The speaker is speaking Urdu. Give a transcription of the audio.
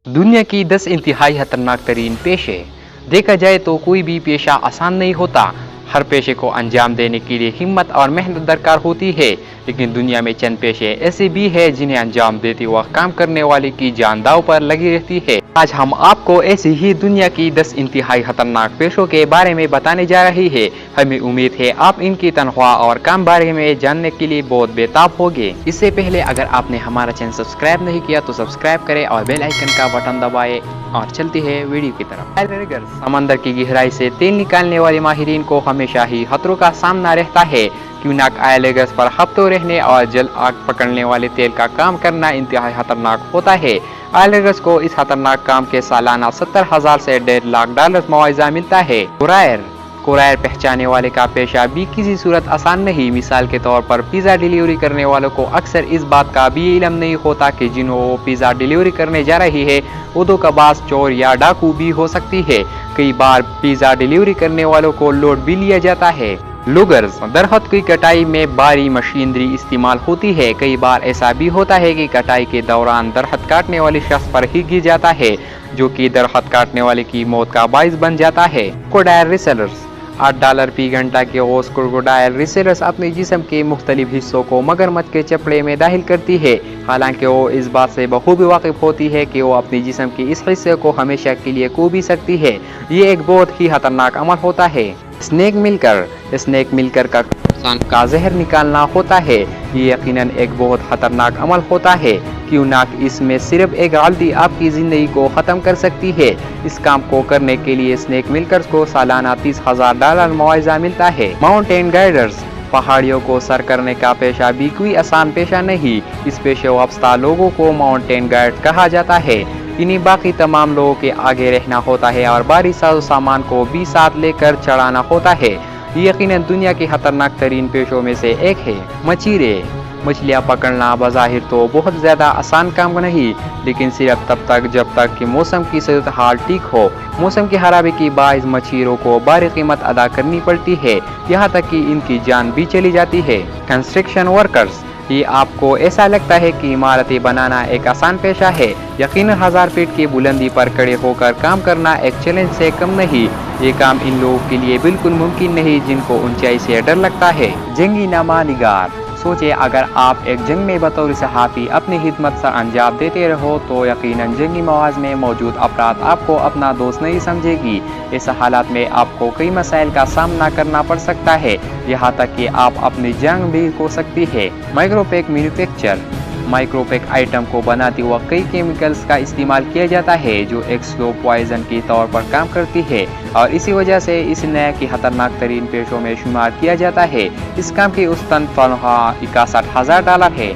دنیا کی 10 انتہائی خطرناک ترین پیشے۔ دیکھا جائے تو کوئی بھی پیشہ آسان نہیں ہوتا۔ ہر پیشے کو انجام دینے کے لیے ہمت اور محنت درکار ہوتی ہے، لیکن دنیا میں چند پیشے ایسے بھی ہیں جنہیں انجام دیتے وقت کام کرنے والے کی جان داؤ پر لگی رہتی ہے۔ آج ہم آپ کو ایسی ہی دنیا کی 10 انتہائی خطرناک پیشوں کے بارے میں بتانے جا رہے ہیں۔ ہمیں امید ہے آپ ان کی تنخواہ اور کام بارے میں جاننے کے لیے بہت بےتاب ہوگے۔ اس سے پہلے اگر آپ نے ہمارا چینل سبسکرائب نہیں کیا تو سبسکرائب کریں اور بیل آئیکن کا بٹن دبائیں اور چلتی ہے ویڈیو کی طرف۔ سمندر کی گہرائی سے تیل نکالنے والے ماہرین کو ہمیشہ ہی خطروں کا سامنا رہتا ہے، کیونکہ آئلگس پر ہفتوں رہنے اور جلد آگ پکڑنے والے تیل کا کام کرنا انتہائی خطرناک ہوتا ہے۔ آئلگس کو اس خطرناک کام کے سالانہ 70,000 سے $1.5 معاوضہ ملتا ہے۔ کورائر پہنچانے والے کا پیشہ بھی کسی صورت آسان نہیں۔ مثال کے طور پر پیزا ڈیلیوری کرنے والوں کو اکثر اس بات کا بھی علم نہیں ہوتا کہ جنہوں وہ پیزا ڈیلیوری کرنے جا رہی ہے وہ دھوکہباز، چور یا ڈاکو بھی ہو سکتی ہے۔ کئی بار پیزا ڈیلیوری کرنے والوں کو لوٹ بھی لیا جاتا ہے۔ لوگرز، درخت کی کٹائی میں بھاری مشینری استعمال ہوتی ہے۔ کئی بار ایسا بھی ہوتا ہے کہ کٹائی کے دوران درخت کاٹنے والے شخص پر ہی گر جاتا ہے، جو کہ درخت کاٹنے والے کی موت کا باعث بن جاتا ہے۔ کروکوڈائل ریسلرز، $8 فی گھنٹہ کے غوث کروکوڈائل ریسلرز اپنے جسم کے مختلف حصوں کو مگرمچھ کے چپڑے میں داخل کرتی ہے، حالانکہ وہ اس بات سے بخوبی واقف ہوتی ہے کہ وہ اپنے جسم کے اس حصے کو ہمیشہ کے لیے کھو بھی سکتی ہے۔ یہ ایک بہت ہی خطرناک عمل ہوتا ہے۔ اسنیک ملکر کا انسان کا زہر نکالنا ہوتا ہے۔ یہ یقیناً ایک بہت خطرناک عمل ہوتا ہے، کیونکہ اس میں صرف ایک غلطی آپ کی زندگی کو ختم کر سکتی ہے۔ اس کام کو کرنے کے لیے اسنیک ملکرز کو سالانہ $30,000 معاوضہ ملتا ہے۔ ماؤنٹین گائیڈرز، پہاڑیوں کو سر کرنے کا پیشہ بھی کوئی آسان پیشہ نہیں۔ اس پیشے وابستہ لوگوں کو ماؤنٹین گائیڈ کہا جاتا ہے۔ انہیں باقی تمام لوگوں کے آگے رہنا ہوتا ہے اور بھاری ساز و سامان کو بھی ساتھ لے کر چڑھانا ہوتا ہے۔ یہ یقیناً دنیا کے خطرناک ترین پیشوں میں سے ایک ہے۔ مچھلیاں پکڑنا بظاہر تو بہت زیادہ آسان کام نہیں، لیکن صرف تب تک جب تک کہ موسم کی صورتحال ٹھیک ہو۔ موسم کی خرابی کے باعث مچھلیوں کو بھاری قیمت ادا کرنی پڑتی ہے، یہاں تک کہ ان کی جان بھی چلی جاتی ہے۔ کنسٹرکشن ورکرز، یہ آپ کو ایسا لگتا ہے کہ عمارتیں بنانا ایک آسان پیشہ ہے؟ یقیناً 1000 فٹ کی بلندی پر کھڑے ہو کر کام کرنا ایک چیلنج سے کم نہیں۔ یہ کام ان لوگوں کے لیے بالکل ممکن نہیں جن کو اونچائی سے ڈر لگتا ہے۔ جنگی نامہ نگار، سوچیں اگر آپ ایک جنگ میں بطور صحافی اپنی خدمت سر انجام دیتے رہو تو یقیناً جنگی مواضع میں موجود افراد آپ کو اپنا دوست نہیں سمجھے گی۔ اس حالات میں آپ کو کئی مسائل کا سامنا کرنا پڑ سکتا ہے، یہاں تک کہ آپ اپنی جان بھی کھو سکتی ہے۔ Micro pack manufacture, micro pack item کو بناتے وقت کئی کیمیکلز کا استعمال کیا جاتا ہے جو ایک سلو پوائزن کے طور پر کام کرتی ہے، اور اسی وجہ سے اس نئے کی خطرناک ترین پیشوں میں شمار کیا جاتا ہے۔ اس کام کی اوسطاً تنخواہ $61,000 ہے۔